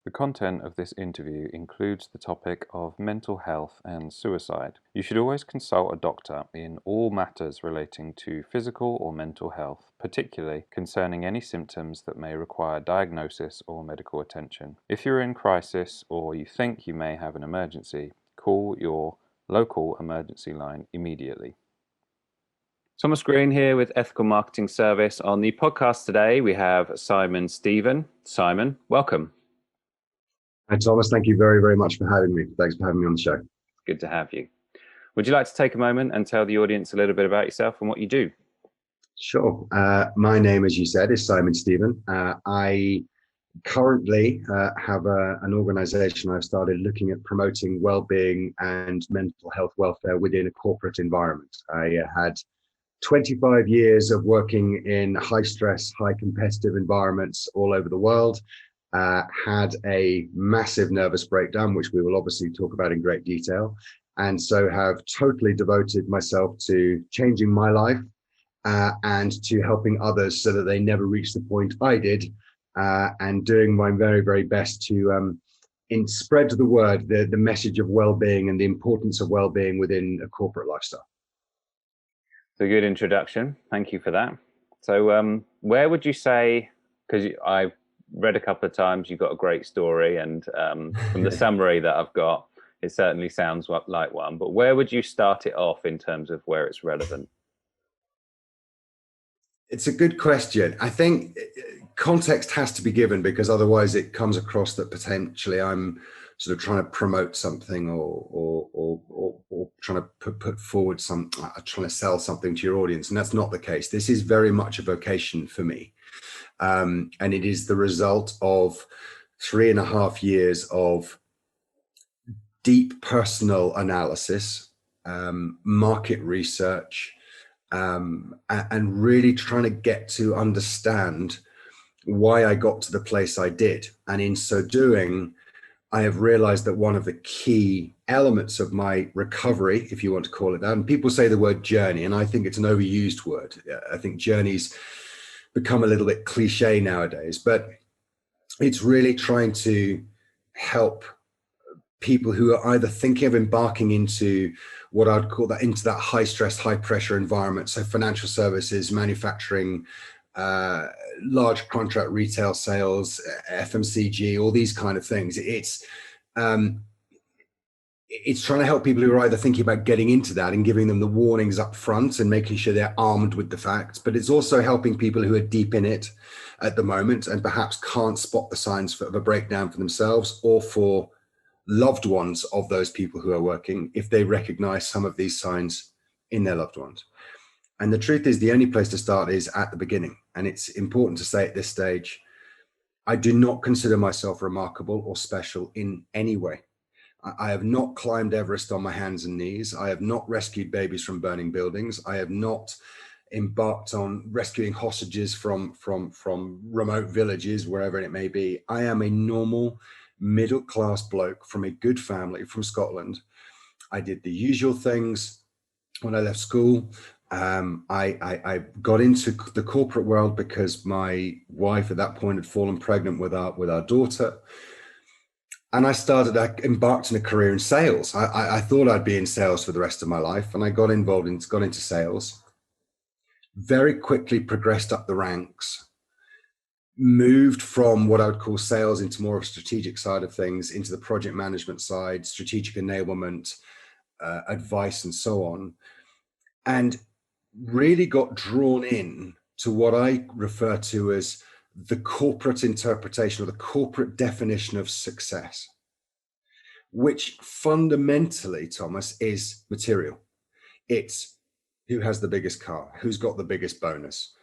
The content of this interview includes the topic of mental health and suicide. You should always consult a doctor in all matters relating to physical or mental health, particularly concerning any symptoms that may require diagnosis or medical attention. If you're in crisis or you think you may have an emergency, call your local emergency line immediately. Thomas Green here with Ethical Marketing Service. On the podcast today, we have Simon Stephen. Simon, welcome. Hi, Thomas. Thank you very, very much for having me. Thanks for having me on the show. Good to have you. Would you like to take a moment and tell the audience a little bit about yourself and what you do? Sure. My name, as you said, is Simon Stephen. I currently have an organization I've started looking at promoting well-being and mental health welfare within a corporate environment. I had 25 years of working in high-stress, high-competitive environments all over the world. Had a massive nervous breakdown, which we will obviously talk about in great detail, and so have totally devoted myself to changing my life and to helping others so that they never reach the point I did, and doing my very, very best to spread the word, the message of well-being and the importance of well-being within a corporate lifestyle. It's a good introduction. Thank you for that. So where would you say, because I've read a couple of times, you've got a great story, and from the summary that I've got, it certainly sounds like one, but where would you start it off in terms of where it's relevant? It's a good question. I think context has to be given, because otherwise it comes across that potentially I'm sort of trying to promote something or trying to put forward trying to sell something to your audience. And that's not the case. This is very much a vocation for me. And it is the result of 3.5 years of deep personal analysis, market research, and really trying to get to understand why I got to the place I did. And in so doing, I have realized that one of the key elements of my recovery, if you want to call it that, and people say the word journey, and I think it's an overused word. I think journeys become a little bit cliche nowadays, but it's really trying to help people who are either thinking of embarking into what I'd call into that high stress, high pressure environment. So financial services, manufacturing, large contract retail sales, FMCG, all these kind of things. It's trying to help people who are either thinking about getting into that and giving them the warnings up front and making sure they're armed with the facts. But it's also helping people who are deep in it at the moment and perhaps can't spot the signs of a breakdown for themselves or for loved ones of those people who are working, if they recognize some of these signs in their loved ones. And the truth is, the only place to start is at the beginning. And it's important to say at this stage, I do not consider myself remarkable or special in any way. I have not climbed Everest on my hands and knees. I have not rescued babies from burning buildings. I have not embarked on rescuing hostages from remote villages, wherever it may be. I am a normal middle-class bloke from a good family from Scotland. I did the usual things when I left school. I got into the corporate world because my wife at that point had fallen pregnant with our daughter. And I embarked on a career in sales. I thought I'd be in sales for the rest of my life. And I got into sales, very quickly progressed up the ranks, moved from what I would call sales into more of a strategic side of things, into the project management side, strategic enablement, advice, and so on. And really got drawn in to what I refer to as the corporate interpretation or the corporate definition of success, which fundamentally, Thomas, is material. It's who has the biggest car, who's got the biggest bonus,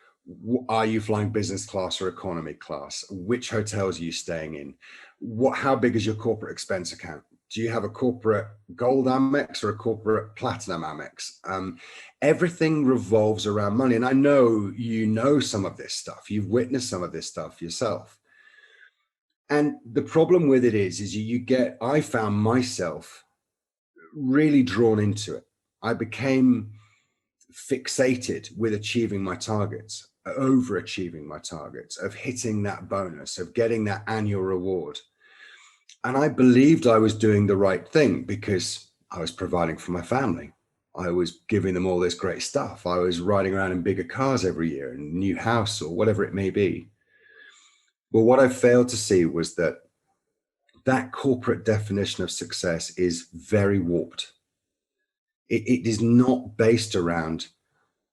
are you flying business class or economy class, which hotels are you staying in, how big is your corporate expense account, do you have a corporate gold Amex or a corporate platinum Amex? Everything revolves around money. And I know you know some of this stuff. You've witnessed some of this stuff yourself. And the problem with it is I found myself really drawn into it. I became fixated with achieving my targets, overachieving my targets, of hitting that bonus, of getting that annual reward. And I believed I was doing the right thing because I was providing for my family. I was giving them all this great stuff. I was riding around in bigger cars every year, and a new house or whatever it may be. Well, what I failed to see was that that corporate definition of success is very warped. It is not based around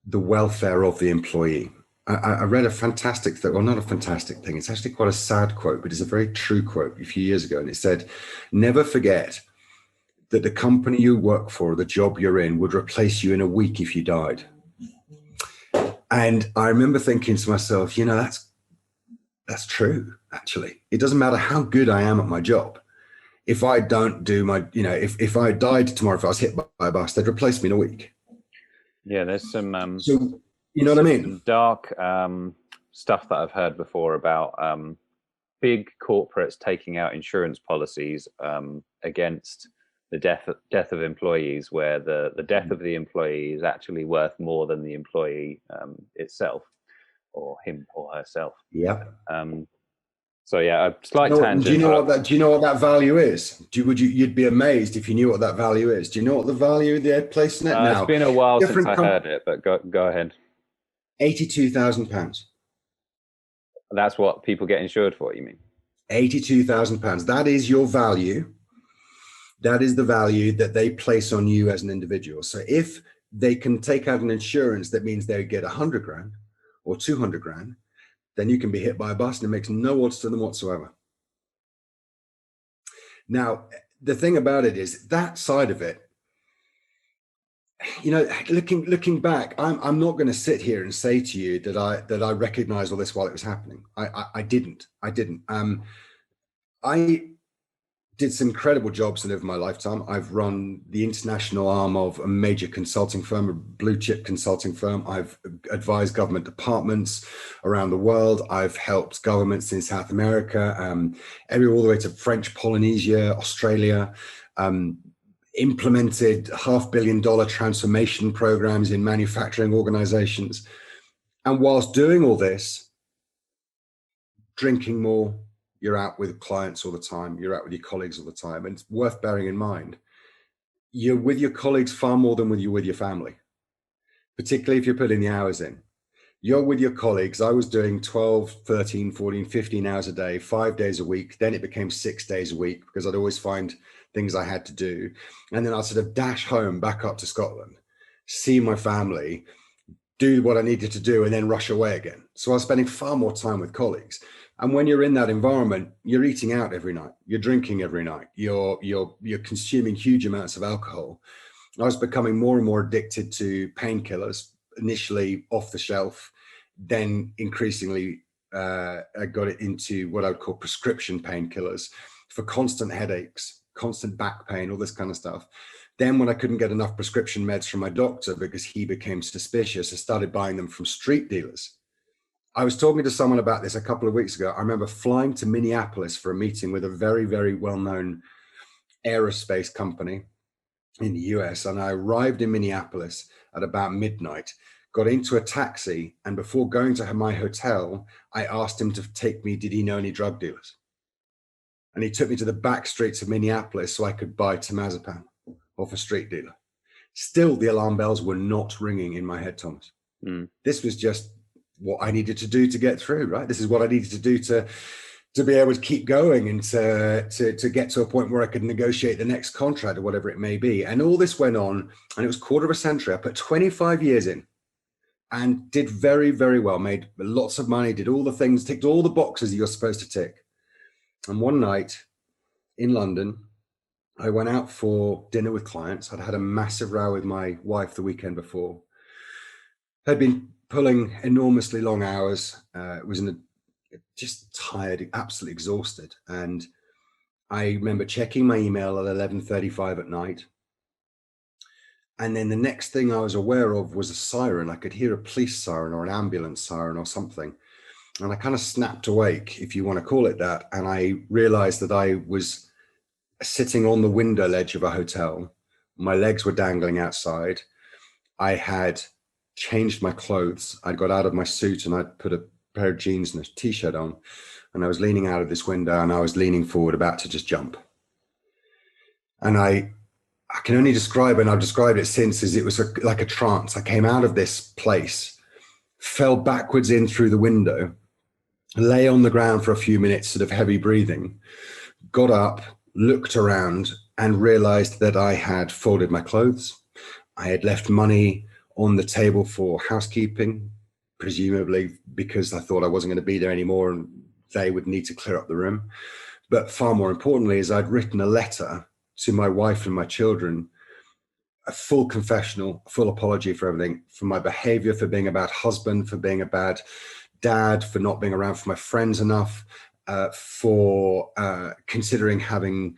the welfare of the employee. I read a fantastic thing, well, not a fantastic thing. It's actually quite a sad quote, but it's a very true quote a few years ago. And it said, never forget that the company you work for, the job you're in, would replace you in a week if you died. And I remember thinking to myself, that's true, actually. It doesn't matter how good I am at my job. If I don't do my, if I died tomorrow, if I was hit by a bus, they'd replace me in a week. Yeah, there's So, you know what I mean? some dark stuff that I've heard before about big corporates taking out insurance policies against the death of employees, where the death of the employee is actually worth more than the employee itself, or him or herself. Yeah. So yeah, a slight tangent. Do you know what that value is? You'd be amazed if you knew what that value is. Do you know what the value they're placing it now? It's been a while since I heard it, but go ahead. £82,000. That's what people get insured for, you mean? £82,000. That is your value. That is the value that they place on you as an individual. So if they can take out an insurance that means they get 100 grand or 200 grand, then you can be hit by a bus and it makes no odds to them whatsoever. Now, the thing about it is that side of it, looking back, I'm not going to sit here and say to you that I recognized all this while it was happening. I didn't. I did some incredible jobs over my lifetime. I've run the international arm of a major consulting firm, a blue chip consulting firm. I've advised government departments around the world. I've helped governments in South America, all the way to French Polynesia, Australia, implemented $500 million transformation programs in manufacturing organizations. And whilst doing all this, drinking more, you're out with clients all the time, you're out with your colleagues all the time. And it's worth bearing in mind, you're with your colleagues far more than with your family, particularly if you're putting the hours in. You're with your colleagues. I was doing 12, 13, 14, 15 hours a day, 5 days a week. Then it became 6 days a week because I'd always find things I had to do. And then I'd sort of dash home back up to Scotland, see my family, do what I needed to do, and then rush away again. So I was spending far more time with colleagues. And when you're in that environment, you're eating out every night, you're drinking every night, you're consuming huge amounts of alcohol. I was becoming more and more addicted to painkillers, initially off the shelf, then increasingly I got it into what I would call prescription painkillers for constant headaches, constant back pain, all this kind of stuff. Then when I couldn't get enough prescription meds from my doctor because he became suspicious, I started buying them from street dealers. I was talking to someone about this a couple of weeks ago. I remember flying to Minneapolis for a meeting with a very, very well-known aerospace company in the US. And I arrived in Minneapolis at about midnight, got into a taxi. And before going to my hotel, I asked him to take me, did he know any drug dealers? And he took me to the back streets of Minneapolis so I could buy temazepam off a street dealer. Still, the alarm bells were not ringing in my head, Thomas. This was just what I needed to do to get through, right? This is what I needed to do to be able to keep going and to get to a point where I could negotiate the next contract or whatever it may be. And all this went on, and it was a quarter of a century. I put 25 years in and did very, very well, made lots of money, did all the things, ticked all the boxes that you're supposed to tick. And one night in London, I went out for dinner with clients. I'd had a massive row with my wife the weekend before. I'd been pulling enormously long hours, was just tired, absolutely exhausted. And I remember checking my email at 11:35 at night. And then the next thing I was aware of was a siren. I could hear a police siren or an ambulance siren or something. And I kind of snapped awake, if you want to call it that. And I realized that I was sitting on the window ledge of a hotel. My legs were dangling outside. I had changed my clothes. I got out of my suit and I put a pair of jeans and a t-shirt on, and I was leaning out of this window, and I was leaning forward about to just jump. And I can only describe, and I've described it since, as it was like a trance. I came out of this place, fell backwards in through the window, lay on the ground for a few minutes, sort of heavy breathing, got up, looked around, and realized that I had folded my clothes. I had left money on the table for housekeeping, presumably because I thought I wasn't going to be there anymore and they would need to clear up the room. But far more importantly is I'd written a letter to my wife and my children, a full confessional, full apology for everything, for my behavior, for being a bad husband, for being a bad dad, for not being around for my friends enough, for considering having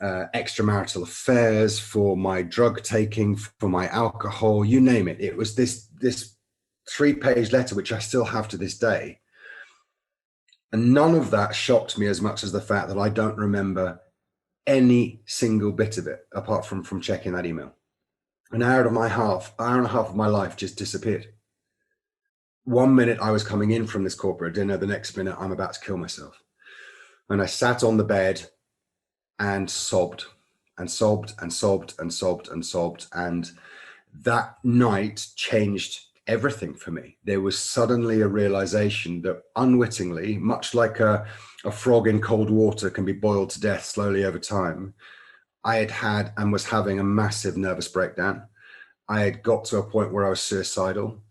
extramarital affairs, for my drug taking, for my alcohol, you name it. It was this 3-page letter, which I still have to this day. And none of that shocked me as much as the fact that I don't remember any single bit of it, apart from checking that email. An hour and a half of my life just disappeared. 1 minute I was coming in from this corporate dinner, the next minute I'm about to kill myself. And I sat on the bed and sobbed and sobbed and sobbed and sobbed and sobbed. And that night changed everything for me. There was suddenly a realization that unwittingly, much like a frog in cold water can be boiled to death slowly over time, I had and was having a massive nervous breakdown. I had got to a point where I was suicidal.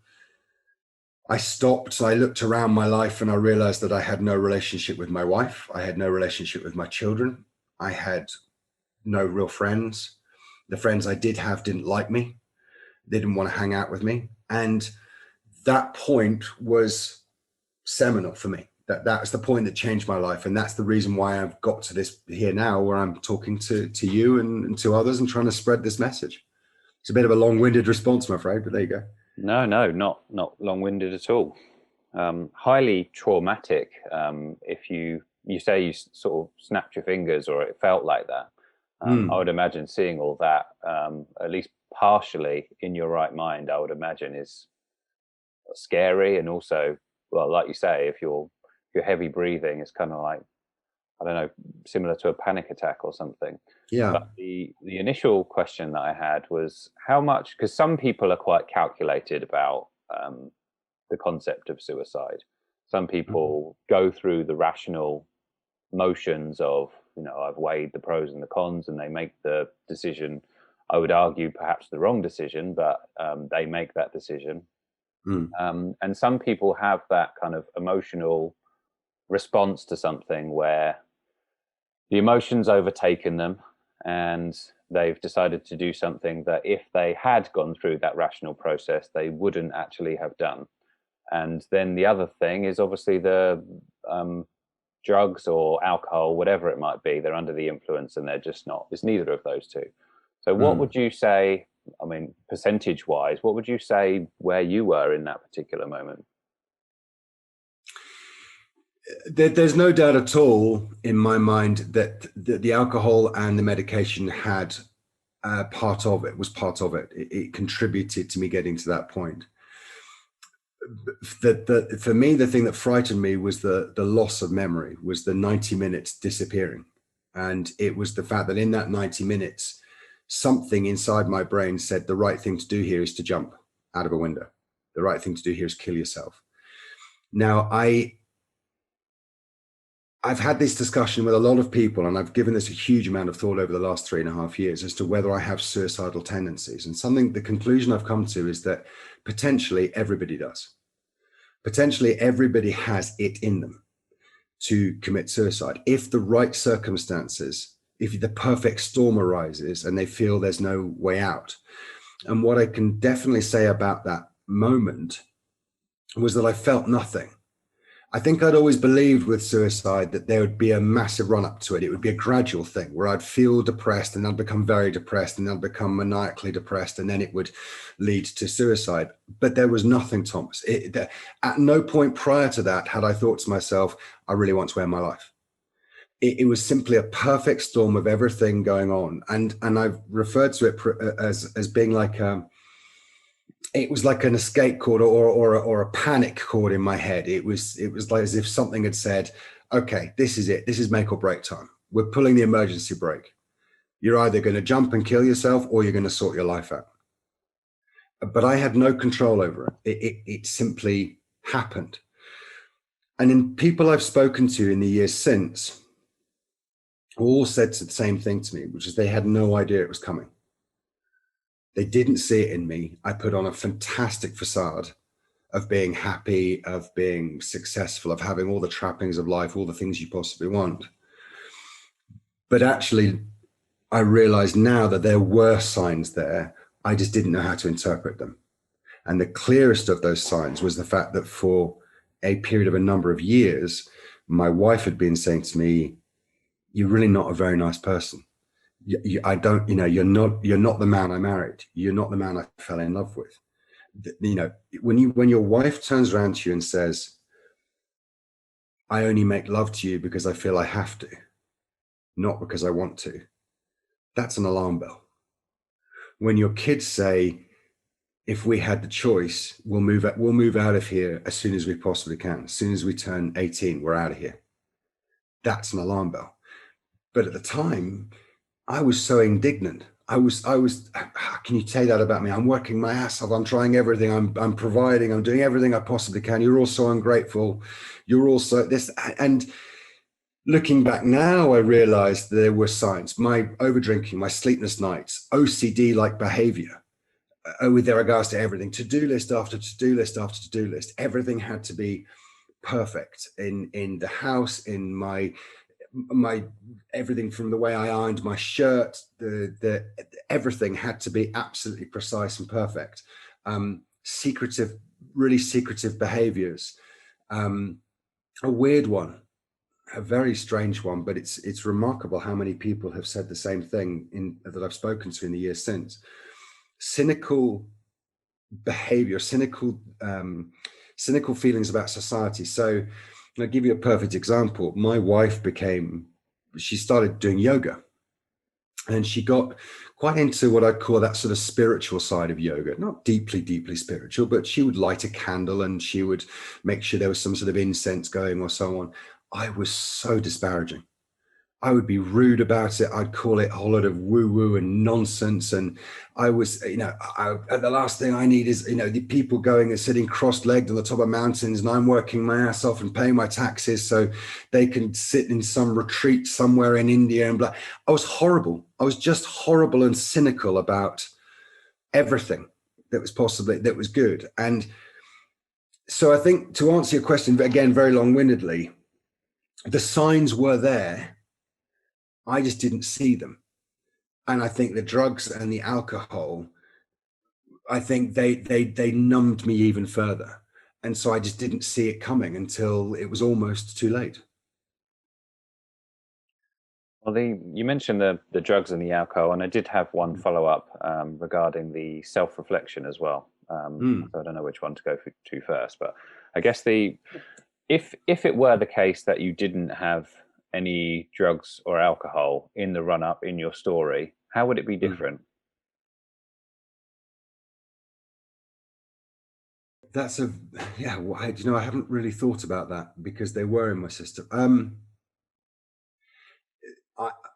I stopped, I looked around my life, and I realized that I had no relationship with my wife. I had no relationship with my children. I had no real friends. The friends I did have didn't like me. They didn't want to hang out with me. And that point was seminal for me. That was the point that changed my life. And that's the reason why I've got to this here now, where I'm talking to you and to others and trying to spread this message. It's a bit of a long-winded response, I'm afraid, but there you go. No, not long-winded at all. Highly traumatic. If you say you sort of snapped your fingers, or it felt like that, I would imagine seeing all that, at least partially in your right mind, I would imagine is scary. And also, well, like you say, if you're heavy breathing, it's kind of like, I don't know, similar to a panic attack or something. Yeah. But the initial question that I had was how much, because some people are quite calculated about the concept of suicide. Some people go through the rational motions of, I've weighed the pros and the cons, and they make the decision. I would argue perhaps the wrong decision, but they make that decision. And some people have that kind of emotional response to something where the emotions overtaken them, and they've decided to do something that if they had gone through that rational process, they wouldn't actually have done. And then the other thing is obviously the drugs or alcohol, whatever it might be, they're under the influence and they're just not. It's neither of those two. So what would you say, I mean, percentage wise, what would you say where you were in that particular moment? There's no doubt at all in my mind that the alcohol and the medication had part of it, was part of it. It contributed to me getting to that point. For me, the thing that frightened me was the loss of memory, was the 90 minutes disappearing. And it was the fact that in that 90 minutes, something inside my brain said the right thing to do here is to jump out of a window. The right thing to do here is kill yourself. Now, I've had this discussion with a lot of people, and I've given this a huge amount of thought over the last 3.5 years as to whether I have suicidal tendencies. And the conclusion I've come to is that potentially everybody does. Potentially everybody has it in them to commit suicide. If the right circumstances, if the perfect storm arises and they feel there's no way out. And what I can definitely say about that moment was that I felt nothing. I think I'd always believed with suicide that there would be a massive run up to it. It would be a gradual thing where I'd feel depressed and I'd become very depressed and I'd become maniacally depressed, and then it would lead to suicide. But there was nothing, Thomas. At no point prior to that had I thought to myself, I really want to end my life. It was simply a perfect storm of everything going on. And I've referred to it as being like it was like an escape cord or a panic cord in my head. It was like as if something had said, okay, this is it. This is make or break time. We're pulling the emergency brake. You're either going to jump and kill yourself or you're going to sort your life out. But I had no control over it. It simply happened. And in people I've spoken to in the years since, all said the same thing to me, which is they had no idea it was coming. They didn't see it in me. I put on a fantastic facade of being happy, of being successful, of having all the trappings of life, all the things you possibly want. But actually, I realize now that there were signs there. I just didn't know how to interpret them. And the clearest of those signs was the fact that for a period of a number of years, my wife had been saying to me, "You're really not a very nice person. I don't, you're not the man I married. You're not the man I fell in love with." When your wife turns around to you and says, "I only make love to you because I feel I have to, not because I want to," that's an alarm bell. When your kids say, "If we had the choice, we'll move out of here as soon as we possibly can. As soon as we turn 18, we're out of here," that's an alarm bell. But at the time, I was so indignant. I was, how can you say that about me? I'm working my ass off. I'm trying everything. I'm providing. I'm doing everything I possibly can. You're all so ungrateful. You're also this. And looking back now, I realized there were signs. My overdrinking, my sleepless nights, OCD-like behavior with regards to everything, to-do list after to-do list after to-do list. Everything had to be perfect in the house, in my everything from the way I ironed my shirt, the everything had to be absolutely precise and perfect. Secretive, really secretive behaviors. A weird one, a very strange one, but it's remarkable how many people have said the same thing that I've spoken to in the years since. Cynical behavior, cynical feelings about society. So I'll give you a perfect example. My wife she started doing yoga, and she got quite into what I'd call that sort of spiritual side of yoga. Not deeply, deeply spiritual, but she would light a candle and she would make sure there was some sort of incense going or so on. I was so disparaging. I would be rude about it. I'd call it a whole lot of woo-woo and nonsense. And I was, the last thing I need is, the people going and sitting cross-legged on the top of mountains, and I'm working my ass off and paying my taxes so they can sit in some retreat somewhere in India and blah. I was horrible. I was just horrible and cynical about everything that was good. And so I think, to answer your question, again, very long-windedly, the signs were there. I just didn't see them. And I think the drugs and the alcohol, I think they numbed me even further. And so I just didn't see it coming until it was almost too late. Well, you mentioned the drugs and the alcohol, and I did have one follow up regarding the self reflection as well. So I don't know which one to go to first, but I guess if it were the case that you didn't have any drugs or alcohol in the run up in your story, how would it be different? That's I haven't really thought about that because they were in my system.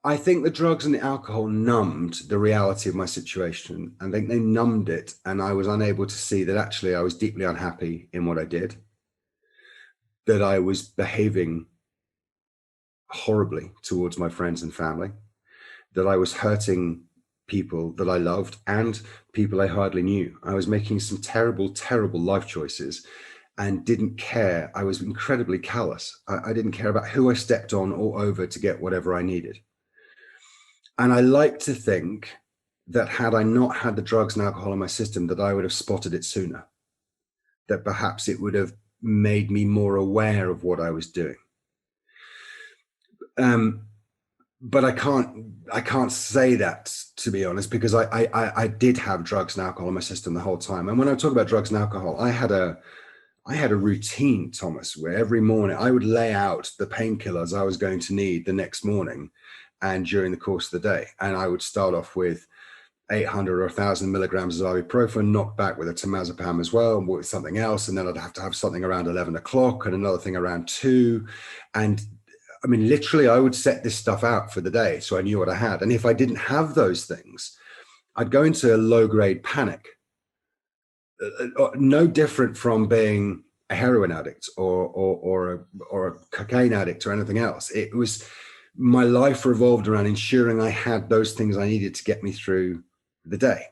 I think the drugs and the alcohol numbed the reality of my situation. I think they numbed it, and I was unable to see that actually I was deeply unhappy in what I did, that I was behaving horribly towards my friends and family, that I was hurting people that I loved and people I hardly knew. I was making some terrible, terrible life choices and didn't care. I was incredibly callous. I didn't care about who I stepped on or over to get whatever I needed. And I like to think that had I not had the drugs and alcohol in my system, that I would have spotted it sooner, that perhaps it would have made me more aware of what I was doing. But I can't say that, to be honest, because I did have drugs and alcohol in my system the whole time. And when I talk about drugs and alcohol, I had a routine, Thomas, where every morning I would lay out the painkillers I was going to need the next morning and during the course of the day. And I would start off with 800 or 1,000 milligrams of ibuprofen, knocked back with a temazepam as well, and with something else. And then I'd have to have something around 11 o'clock and another thing around 2. And I mean, literally, I would set this stuff out for the day. So I knew what I had. And if I didn't have those things, I'd go into a low grade panic. No different from being a heroin addict or a cocaine addict or anything else. It was, my life revolved around ensuring I had those things I needed to get me through the day.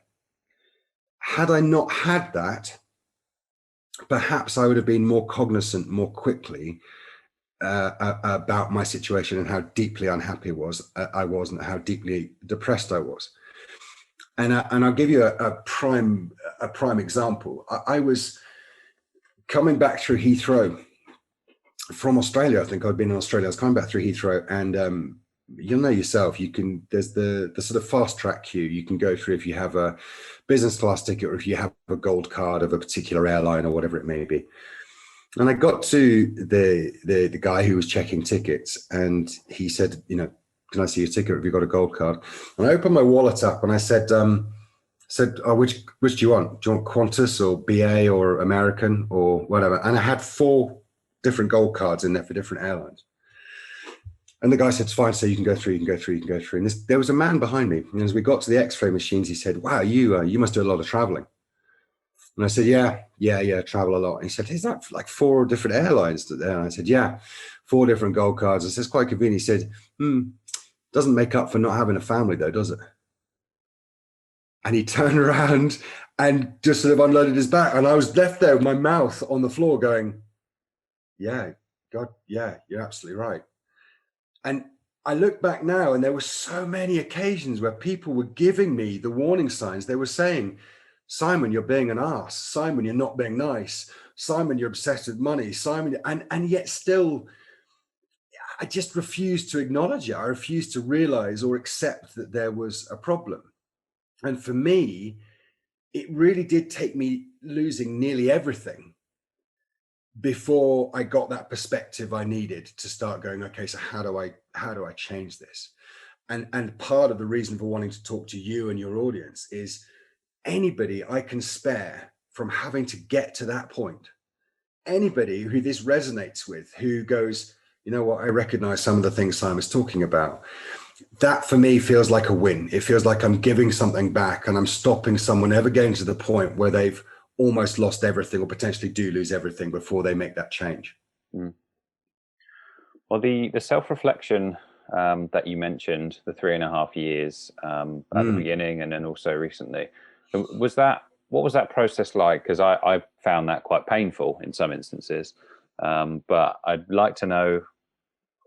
Had I not had that, perhaps I would have been more cognizant more quickly about my situation and how deeply unhappy I was and how deeply depressed I was. And I'll give you a prime example. I was coming back through Heathrow from Australia. I think I'd been in Australia. I was coming back through Heathrow, and you'll know yourself. There's the sort of fast track queue you can go through if you have a business class ticket or if you have a gold card of a particular airline or whatever it may be. And I got to the guy who was checking tickets, and he said, can I see your ticket? Have you got a gold card? And I opened my wallet up and I said, oh, which do you want? Do you want Qantas or BA or American or whatever? And I had 4 different gold cards in there for different airlines. And the guy said, it's fine, so you can go through, you can go through, you can go through. And there was a man behind me. And as we got to the X-ray machines, he said, wow, you must do a lot of traveling. And I said, yeah, travel a lot. And he said, is that like 4 different airlines there? And I said, yeah, 4 different gold cards. I said, it's quite convenient. He said, doesn't make up for not having a family though, does it? And he turned around and just sort of unloaded his back. And I was left there with my mouth on the floor going, yeah, God, yeah, you're absolutely right. And I look back now and there were so many occasions where people were giving me the warning signs. They were saying, Simon, you're being an ass. Simon, you're not being nice. Simon, you're obsessed with money. Simon, and yet still, I just refused to acknowledge it. I refused to realize or accept that there was a problem. And for me, it really did take me losing nearly everything before I got that perspective I needed to start going, okay, so how do I change this? And part of the reason for wanting to talk to you and your audience is anybody I can spare from having to get to that point, anybody who this resonates with, who goes, you know what, I recognize some of the things Simon's talking about. That for me feels like a win. It feels like I'm giving something back and I'm stopping someone ever getting to the point where they've almost lost everything or potentially do lose everything before they make that change. Mm. Well, the self-reflection that you mentioned, the 3.5 years at the beginning and then also recently, what was that process like? Because I found that quite painful in some instances, but I'd like to know,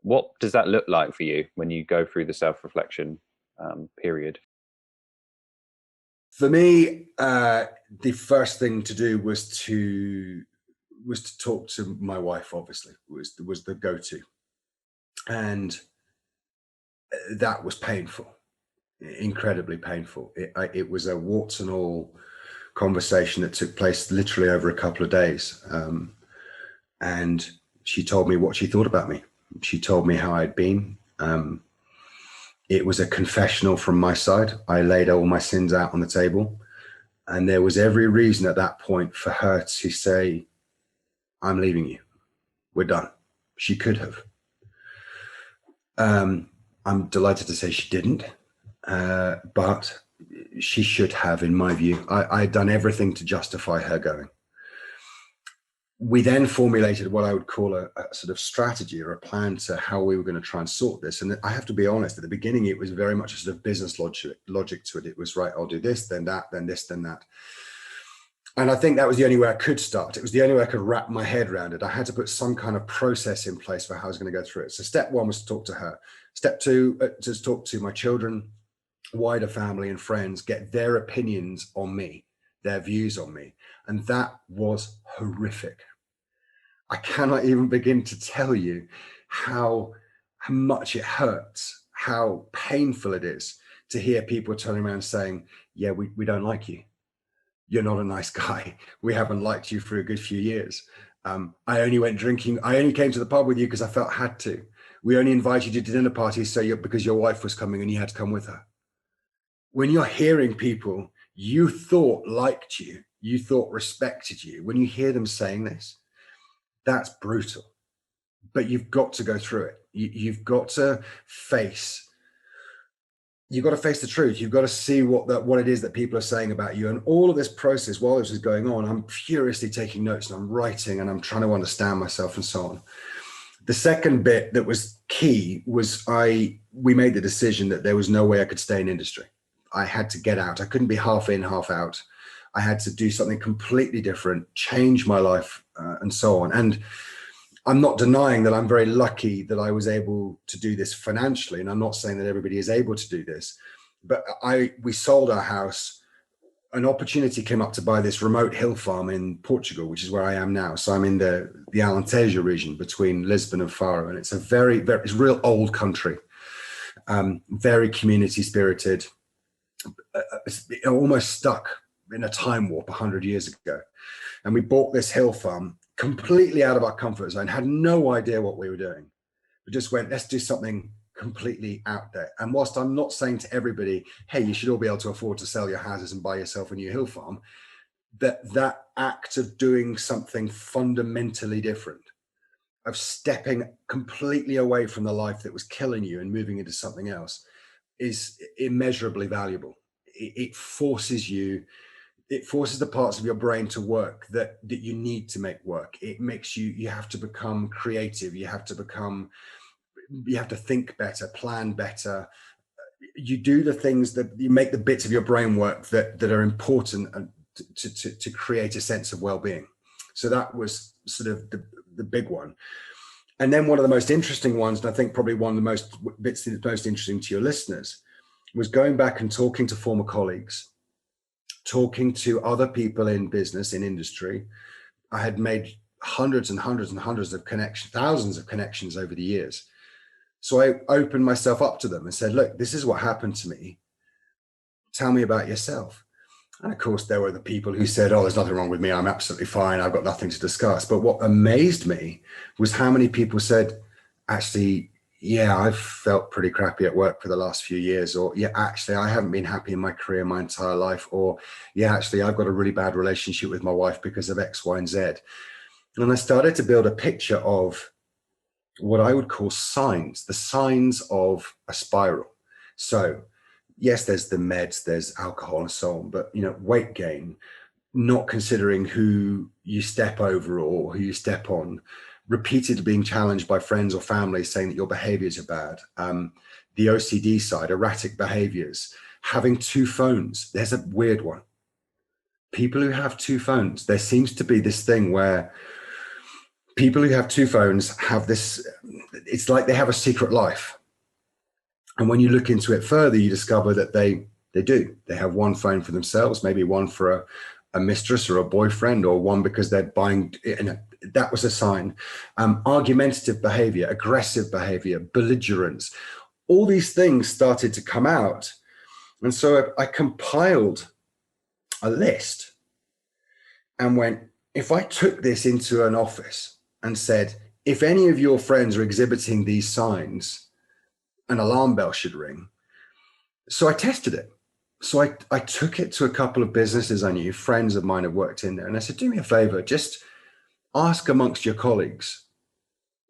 what does that look like for you when you go through the self-reflection period? For me, the first thing to do was to talk to my wife. Obviously, was the go-to, and that was painful, incredibly painful. It was a warts and all conversation that took place literally over a couple of days, and she told me what she thought about me. She told me how I'd been. It was a confessional from my side. I laid all my sins out on the table. And there was every reason at that point for her to say, I'm leaving you. We're done. She could have. I'm delighted to say she didn't. But she should have, in my view. I had done everything to justify her going. We then formulated what I would call a sort of strategy or a plan to how we were going to try and sort this. And I have to be honest, at the beginning, it was very much a sort of business logic to it. It was, right, I'll do this, then that, then this, then that. And I think that was the only way I could start. It was the only way I could wrap my head around it. I had to put some kind of process in place for how I was going to go through it. So step 1 was to talk to her. Step 2, to talk to my children, wider family and friends, get their opinions on me, their views on me. And that was horrific. I cannot even begin to tell you how much it hurts, how painful it is to hear people turning around saying, yeah, we don't like you. You're not a nice guy. We haven't liked you for a good few years. I only went drinking. I only came to the pub with you because I felt I had to. We only invited you to dinner parties because your wife was coming and you had to come with her. when you're hearing people you thought liked you, you thought respected you, when you hear them saying this, that's brutal. But you've got to go through it. You've got to face. You've got to face the truth. You've got to see what it is that people are saying about you. And all of this process, while this is going on, I'm furiously taking notes and I'm writing and I'm trying to understand myself and so on. The second bit that was key was we made the decision that there was no way I could stay in industry. I had to get out. I couldn't be half in, half out. I had to do something completely different, change my life, and so on. And I'm not denying that I'm very lucky that I was able to do this financially. And I'm not saying that everybody is able to do this, but we sold our house. An opportunity came up to buy this remote hill farm in Portugal, which is where I am now. So I'm in the Alentejo region between Lisbon and Faro. And it's a it's real old country, very community spirited, almost stuck in a time warp 100 years ago. And we bought this hill farm completely out of our comfort zone, had no idea what we were doing. We just went, let's do something completely out there. And whilst I'm not saying to everybody, hey, you should all be able to afford to sell your houses and buy yourself a new hill farm, that act of doing something fundamentally different, of stepping completely away from the life that was killing you and moving into something else, is immeasurably valuable. It forces the parts of your brain to work that you need to make work. It makes you have to become creative. You have to think better, plan better. You do the things that you make the bits of your brain work that are important to create a sense of well-being. So that was sort of the big one. And then one of the most interesting ones, and I think probably one of the most interesting to your listeners, was going back and talking to former colleagues, talking to other people in business, in industry. I had made hundreds and hundreds and hundreds of connections, thousands of connections over the years. So I opened myself up to them and said, look, this is what happened to me. Tell me about yourself. And of course, there were the people who said, oh, there's nothing wrong with me. I'm absolutely fine. I've got nothing to discuss. But what amazed me was how many people said, actually, yeah, I've felt pretty crappy at work for the last few years. Or, yeah, actually, I haven't been happy in my career my entire life. Or, yeah, actually, I've got a really bad relationship with my wife because of X, Y, and Z. And I started to build a picture of what I would call signs, the signs of a spiral. So, yes, there's the meds, there's alcohol and so on, but, weight gain, not considering who you step over or who you step on, repeatedly being challenged by friends or family saying that your behaviors are bad. The OCD side, erratic behaviors, having two phones. There's a weird one. People who have two phones, there seems to be this thing where people who have two phones have this, it's like they have a secret life. And when you look into it further, you discover that they do. They have one phone for themselves, maybe one for a mistress or a boyfriend, or one because they're buying. That was a sign. Argumentative behavior, aggressive behavior, belligerence. All these things started to come out. And so I compiled a list and went, if I took this into an office and said, if any of your friends are exhibiting these signs, an alarm bell should ring. So I tested it. So I took it to a couple of businesses I knew, friends of mine have worked in there. And I said, do me a favor, just ask amongst your colleagues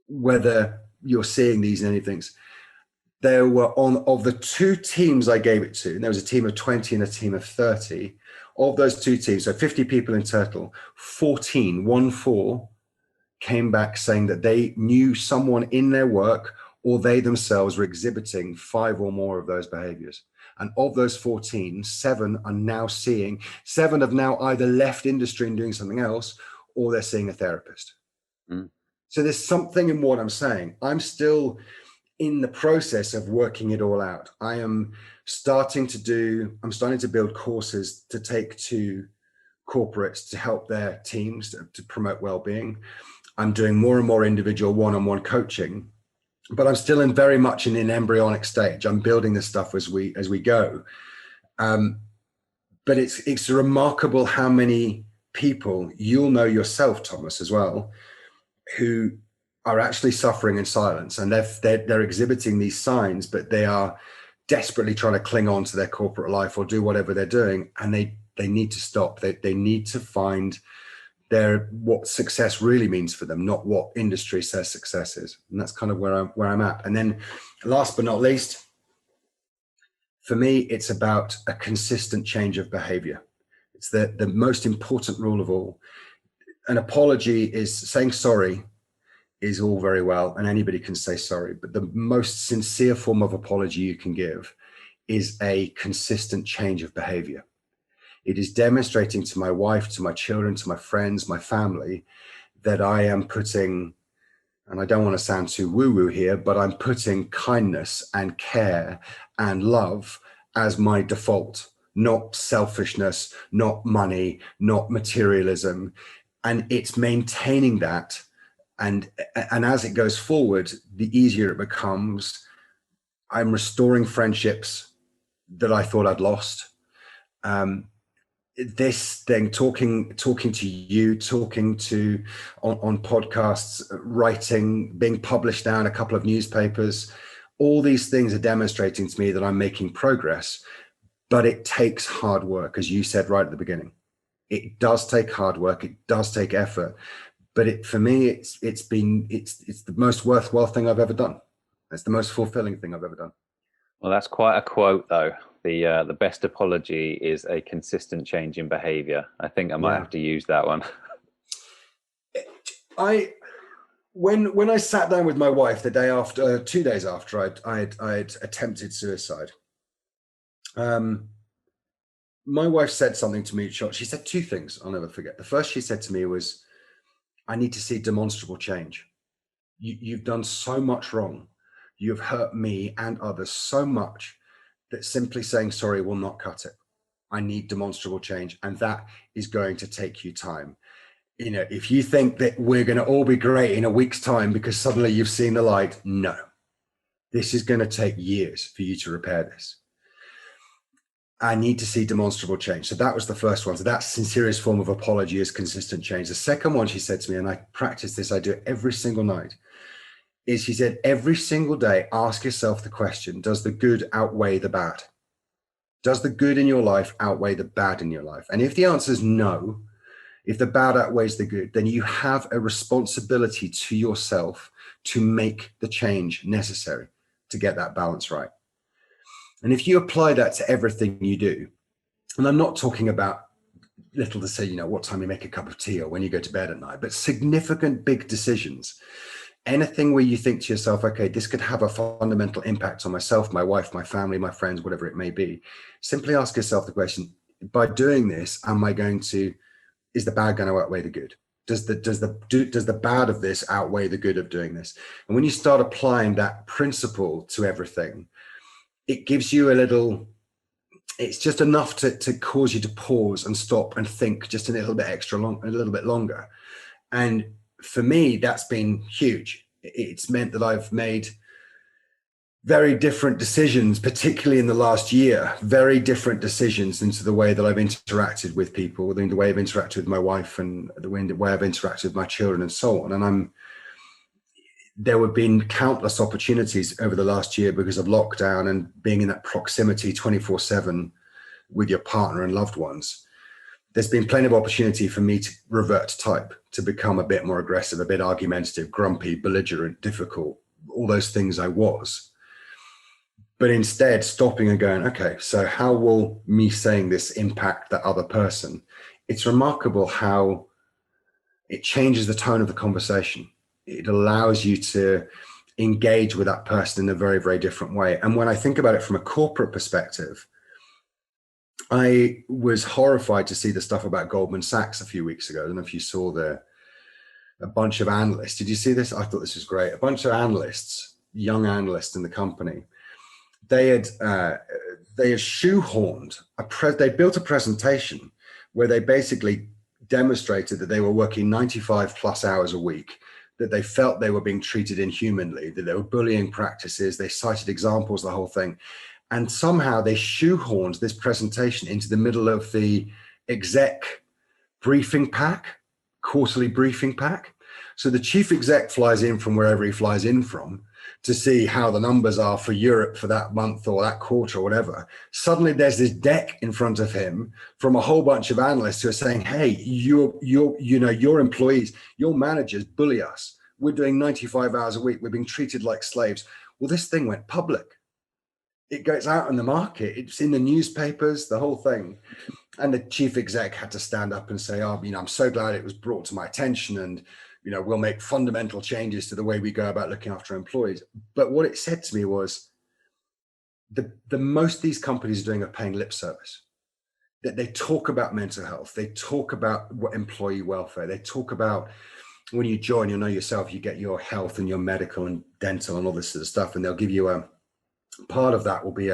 whether you're seeing these in any things. There were of the two teams I gave it to, and there was a team of 20 and a team of 30. Of those two teams, so 50 people in total, 14 came back saying that they knew someone in their work or they themselves were exhibiting 5 or more of those behaviors. And of those 14, 7 have now either left industry and doing something else, or they're seeing a therapist. Mm. So there's something in what I'm saying. I'm still in the process of working it all out. I'm starting to build courses to take to corporates to help their teams to promote well-being. I'm doing more and more individual one-on-one coaching, but I'm still very much in an embryonic stage. I'm building this stuff as we go. But it's remarkable how many people, you'll know yourself, Thomas, as well, who are actually suffering in silence, and they're exhibiting these signs, but they are desperately trying to cling on to their corporate life or do whatever they're doing, and they need to stop. They need to find what success really means for them, not what industry says success is. And that's kind of where I'm at. And then last but not least, for me, it's about a consistent change of behavior. It's the most important rule of all. An apology is saying sorry is all very well, and anybody can say sorry, but the most sincere form of apology you can give is a consistent change of behavior. It is demonstrating to my wife, to my children, to my friends, my family, that I am putting, and I don't want to sound too woo-woo here, but I'm putting kindness and care and love as my default, not selfishness, not money, not materialism. And it's maintaining that. And as it goes forward, the easier it becomes. I'm restoring friendships that I thought I'd lost. This thing, talking to you, talking to on podcasts, writing, being published now in a couple of newspapers, all these things are demonstrating to me that I'm making progress. But it takes hard work, as you said right at the beginning. It does take hard work. It does take effort. But for me, it's the most worthwhile thing I've ever done. It's the most fulfilling thing I've ever done. Well, that's quite a quote, though. The best apology is a consistent change in behavior. I think I might have to use that one. When I sat down with my wife the day after, 2 days after I'd attempted suicide, my wife said something to me. She said two things I'll never forget. The first she said to me was, "I need to see demonstrable change. You've done so much wrong. You've hurt me and others so much that simply saying sorry will not cut it. I need demonstrable change, and that is going to take you time. You know, if you think that we're going to all be great in a week's time because suddenly you've seen the light, no. This is going to take years for you to repair this. I need to see demonstrable change." So that was the first one. So that's the sincerest form of apology, is consistent change. The second one she said to me, and I practice this, I do it every single night, is she said, every single day, ask yourself the question, does the good outweigh the bad? Does the good in your life outweigh the bad in your life? And if the answer is no, if the bad outweighs the good, then you have a responsibility to yourself to make the change necessary to get that balance right. And if you apply that to everything you do, and I'm not talking about little to say, you know, what time you make a cup of tea or when you go to bed at night, but significant big decisions, anything where you think to yourself, okay, this could have a fundamental impact on myself, my wife, my family, my friends, whatever it may be, simply ask yourself the question, by doing this, is the bad going to outweigh the good? Does the bad of this outweigh the good of doing this? And when you start applying that principle to everything, it gives you it's just enough to cause you to pause and stop and think just a little bit longer. And for me, that's been huge. It's meant that I've made very different decisions, particularly in the last year, very different decisions into the way that I've interacted with people, the way I've interacted with my wife, and the way I've interacted with my children, and so on. And there have been countless opportunities over the last year because of lockdown and being in that proximity 24/7 with your partner and loved ones. There's been plenty of opportunity for me to revert type, to become a bit more aggressive, a bit argumentative, grumpy, belligerent, difficult, all those things I was. But instead stopping and going, okay, so how will me saying this impact that other person? It's remarkable how it changes the tone of the conversation. It allows you to engage with that person in a very, very different way. And when I think about it from a corporate perspective, I was horrified to see the stuff about Goldman Sachs a few weeks ago. I don't know if you saw a bunch of analysts. Did you see this? I thought this was great. A bunch of analysts, young analysts in the company, they had shoehorned they built a presentation where they basically demonstrated that they were working 95 plus hours a week, that they felt they were being treated inhumanly, that there were bullying practices. They cited examples, the whole thing. And somehow they shoehorned this presentation into the middle of the exec briefing pack, quarterly briefing pack. So the chief exec flies in from wherever he flies in from, to see how the numbers are for Europe for that month or that quarter or whatever. Suddenly there's this deck in front of him from a whole bunch of analysts who are saying, hey, your employees, your managers bully us. We're doing 95 hours a week. We're being treated like slaves. Well, this thing went public. It goes out in the market. It's in the newspapers, the whole thing. And the chief exec had to stand up and say, oh, I'm so glad it was brought to my attention, and we'll make fundamental changes to the way we go about looking after employees. But what it said to me was the most these companies are doing are paying lip service. That they talk about mental health, they talk about employee welfare, they talk about when you join, you'll know yourself, you get your health and your medical and dental and all this sort of stuff, and they'll give you a part of that will be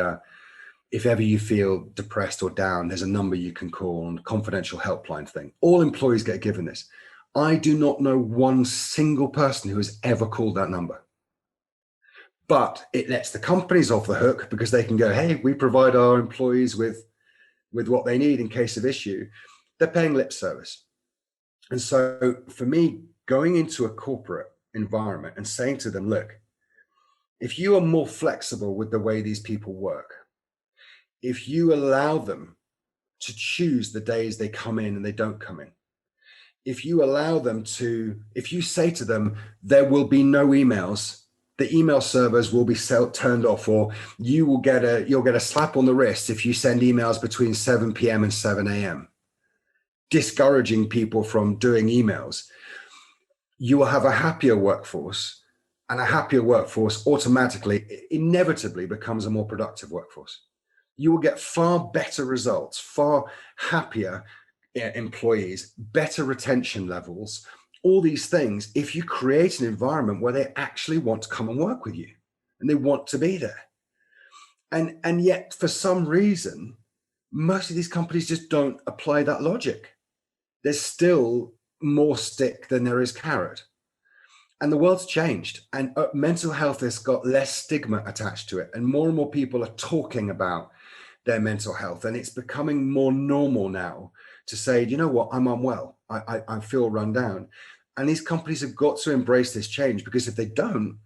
if ever you feel depressed or down, there's a number you can call on, confidential helpline thing. All employees get given this. I do not know one single person who has ever called that number. But it lets the companies off the hook because they can go, hey, we provide our employees with what they need in case of issue. They're paying lip service. And so for me, going into a corporate environment and saying to them, look, if you are more flexible with the way these people work, if you allow them to choose the days they come in and they don't come in, if you allow them to, if you say to them, there will be no emails, the email servers will be turned off, or you'll get a slap on the wrist if you send emails between 7 p.m. and 7 a.m., discouraging people from doing emails, you will have a happier workforce, and a happier workforce automatically, inevitably becomes a more productive workforce. You will get far better results, far happier employees, better retention levels, all these things, if you create an environment where they actually want to come and work with you and they want to be there. And yet, for some reason, most of these companies just don't apply that logic. There's still more stick than there is carrot. And the world's changed, and mental health has got less stigma attached to it. And more people are talking about their mental health. And it's becoming more normal now to say, you know what, I'm unwell. I feel run down. And these companies have got to embrace this change, because if they don't,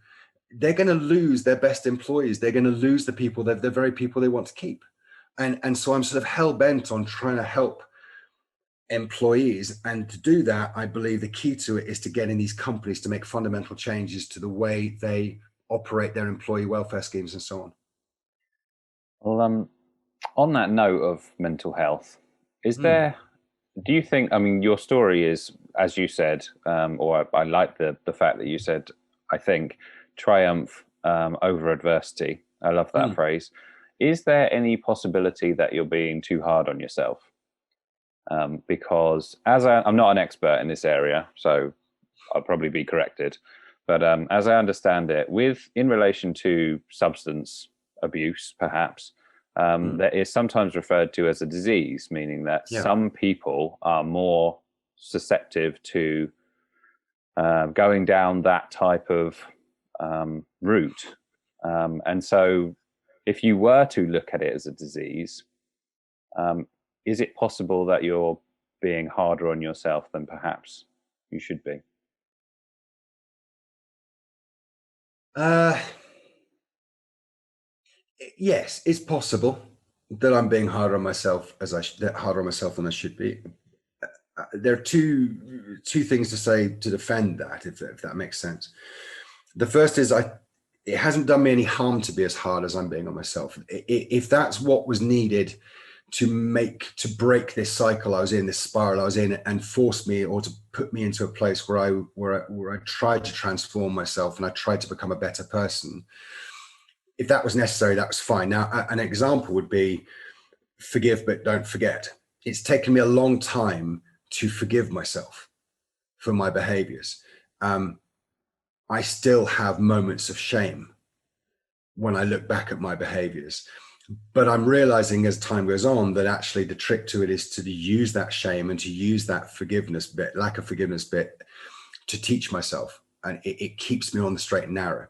they're going to lose their best employees. They're going to lose the people, the very people they want to keep. And so I'm sort of hell bent on trying to help employees. And to do that, I believe the key to it is to get in these companies to make fundamental changes to the way they operate their employee welfare schemes and so on. Well, on that note of mental health, is there, do you think, I mean, your story is, as you said, or I like the fact that you said, I think, triumph over adversity. I love that phrase. Is there any possibility that you're being too hard on yourself? Because I'm not an expert in this area, so I'll probably be corrected. But as I understand it, in relation to substance abuse, perhaps, that is sometimes referred to as a disease, meaning that some people are more susceptible to going down that type of route. And so if you were to look at it as a disease, is it possible that you're being harder on yourself than perhaps you should be? Yes, it's possible that I'm being harder on myself harder on myself than I should be. There are two things to say to defend that, if that makes sense. The first is it hasn't done me any harm to be as hard as I'm being on myself. If that's what was needed to break this cycle I was in, this spiral I was in, and force me, or to put me into a place where I tried to transform myself and I tried to become a better person, if that was necessary, that was fine. Now, an example would be forgive but don't forget. It's taken me a long time to forgive myself for my behaviors. I still have moments of shame when I look back at my behaviors. But I'm realizing as time goes on that actually the trick to it is to use that shame and to use that lack of forgiveness bit, to teach myself. And it keeps me on the straight and narrow.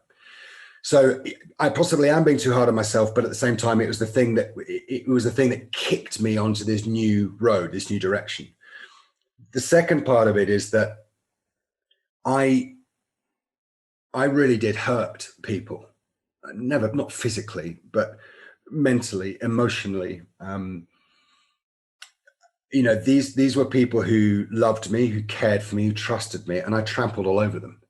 So I possibly am being too hard on myself, but at the same time, it was the thing that kicked me onto this new road, this new direction. The second part of it is that I I really did hurt people. Never, not physically, but mentally, emotionally. These were people who loved me, who cared for me, who trusted me, and I trampled all over them.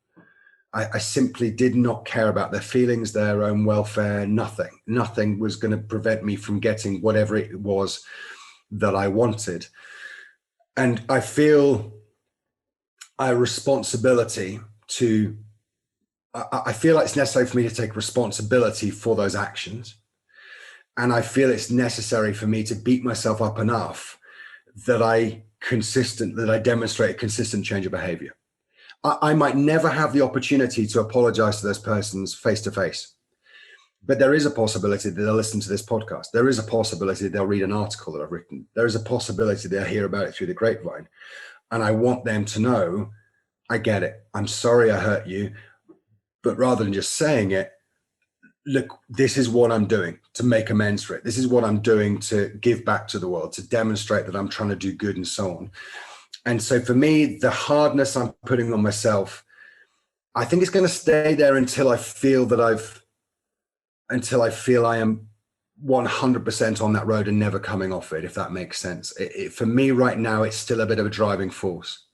I simply did not care about their feelings, their own welfare, nothing. Nothing was going to prevent me from getting whatever it was that I wanted. And I feel a responsibility to, I feel like it's necessary for me to take responsibility for those actions. And I feel it's necessary for me to beat myself up enough that I demonstrate a consistent change of behavior. I might never have the opportunity to apologize to those persons face to face, but there is a possibility that they'll listen to this podcast. There is a possibility they'll read an article that I've written. There is a possibility they'll hear about it through the grapevine. And I want them to know, I get it. I'm sorry I hurt you. But rather than just saying it, look, this is what I'm doing to make amends for it. This is what I'm doing to give back to the world, to demonstrate that I'm trying to do good and so on. And so for me, the hardness I'm putting on myself, I think it's going to stay there until I feel I am 100% on that road and never coming off it, if that makes sense. For me right now, it's still a bit of a driving force.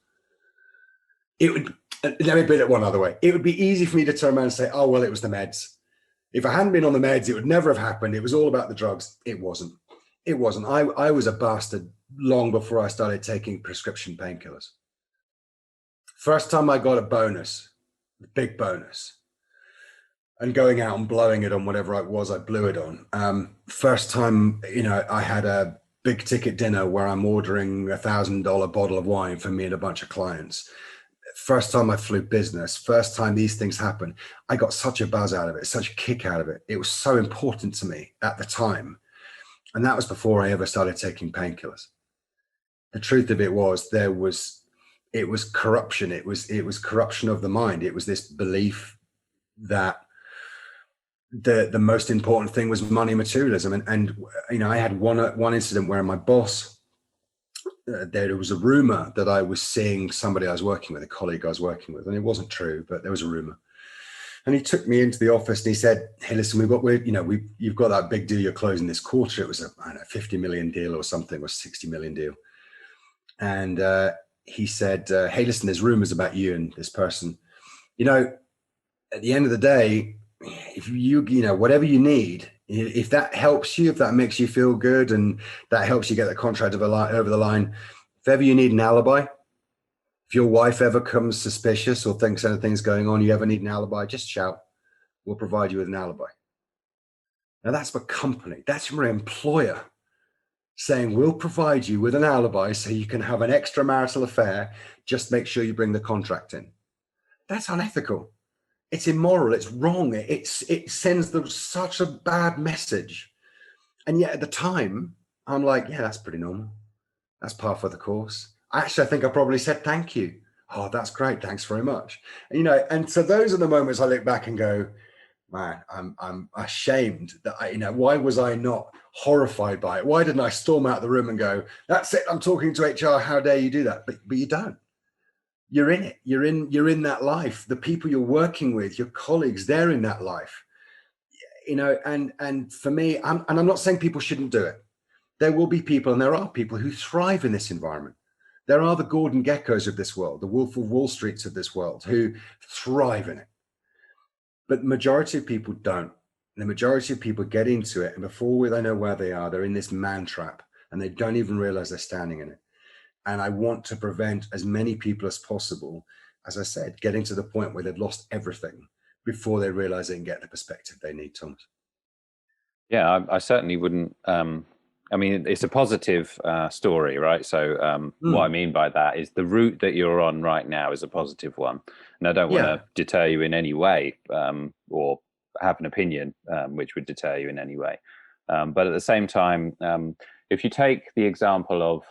Let me put it one other way. It would be easy for me to turn around and say, oh, well, it was the meds. If I hadn't been on the meds, it would never have happened. It was all about the drugs. It wasn't. I was a bastard long before I started taking prescription painkillers. First time I got a bonus, a big bonus, and going out and blowing it on whatever it was I blew it on. First time, I had a big ticket dinner where I'm ordering $1,000 bottle of wine for me and a bunch of clients. First time I flew business, first time these things happen, I got such a buzz out of it, such a kick out of it. It was so important to me at the time. And that was before I ever started taking painkillers. The truth of it was it was corruption. It was corruption of the mind. It was this belief that the most important thing was money, materialism. And I had one incident where my boss, there was a rumor that I was seeing somebody I was working with, a colleague I was working with, and it wasn't true, but there was a rumor. And he took me into the office and he said, "Hey, listen, you've got that big deal you're closing this quarter. It was a 50 million deal or something, or 60 million deal." And he said, "Hey, listen, there's rumors about you and this person. At the end of the day, if whatever you need, if that helps you, if that makes you feel good, and that helps you get the contract over the line, if ever you need an alibi, if your wife ever comes suspicious or thinks anything's going on, you ever need an alibi, just shout. We'll provide you with an alibi." Now that's the company. That's your employer saying, "We'll provide you with an alibi so you can have an extramarital affair. Just make sure you bring the contract in." That's unethical. It's immoral. It's wrong. It sends them such a bad message. And yet at the time, I'm like, yeah, that's pretty normal. That's par for the course. Actually, I think I probably said thank you. Oh, that's great. Thanks very much. And so those are the moments I look back and go, man, I'm ashamed that why was I not horrified by it? Why didn't I storm out of the room and go, "That's it, I'm talking to HR. How dare you do that?" But you don't. You're in it. You're in that life. The people you're working with, your colleagues, they're in that life. And for me, I'm not saying people shouldn't do it. There will be people, and there are people who thrive in this environment. There are the Gordon Geckos of this world, the Wolf of Wall Streets of this world, who thrive in it. But the majority of people don't. The majority of people get into it, and before they know where they are, they're in this man trap, and they don't even realize they're standing in it. And I want to prevent as many people as possible, as I said, getting to the point where they've lost everything before they realize they can get the perspective they need, Thomas. Yeah, I certainly wouldn't. I mean, it's a positive story, right? So what I mean by that is the route that you're on right now is a positive one. And I don't want to deter you in any way or have an opinion which would deter you in any way. But at the same time, if you take the example of,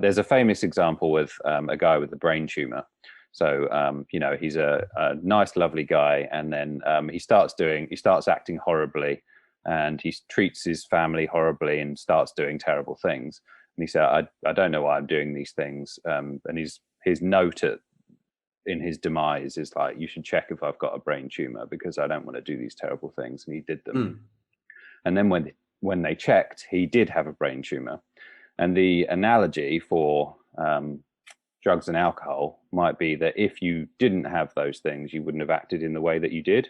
there's a famous example with a guy with a brain tumor. So, he's a nice, lovely guy. And then he starts acting horribly, and he treats his family horribly and starts doing terrible things. And he said, I don't know why I'm doing these things. And his note in his demise is like, you should check if I've got a brain tumor because I don't want to do these terrible things. And he did them. Mm. And then when they checked, he did have a brain tumor. And the analogy for drugs and alcohol might be that if you didn't have those things, you wouldn't have acted in the way that you did.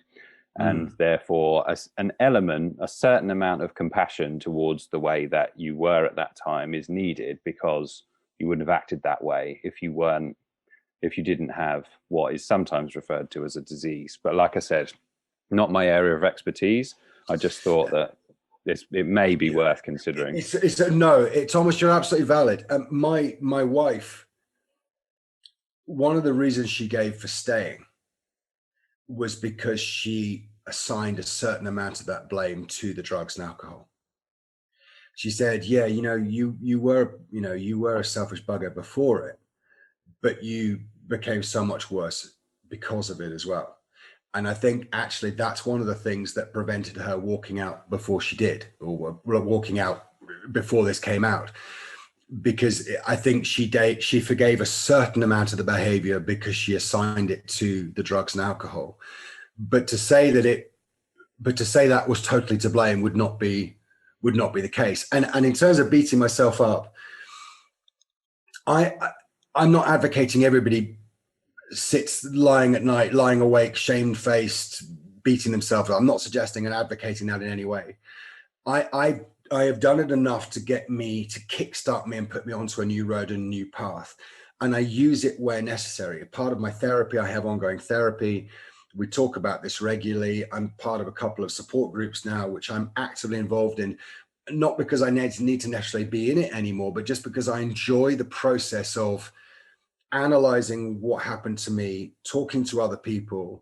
And therefore, a certain amount of compassion towards the way that you were at that time is needed, because you wouldn't have acted that way if you didn't have what is sometimes referred to as a disease. But like I said, not my area of expertise. I just thought that it may be worth considering. Thomas, you're absolutely valid. My wife, one of the reasons she gave for staying was because she assigned a certain amount of that blame to the drugs and alcohol. She said, yeah, you were a selfish bugger before it, but you became so much worse because of it as well. And I think actually that's one of the things that prevented her walking out before she did, or walking out before this came out, because I think she forgave a certain amount of the behavior because she assigned it to the drugs and alcohol. But to say that was totally to blame would not be the case. And in terms of beating myself up, I'm not advocating everybody sits lying at night, lying awake, shamefaced, beating themselves up. I'm not suggesting and advocating that in any way. I have done it enough to get me to kickstart me and put me onto a new road and a new path. And I use it where necessary. Part of my therapy, I have ongoing therapy. We talk about this regularly. I'm part of a couple of support groups now, which I'm actively involved in, not because I need to necessarily be in it anymore, but just because I enjoy the process of analyzing what happened to me, talking to other people,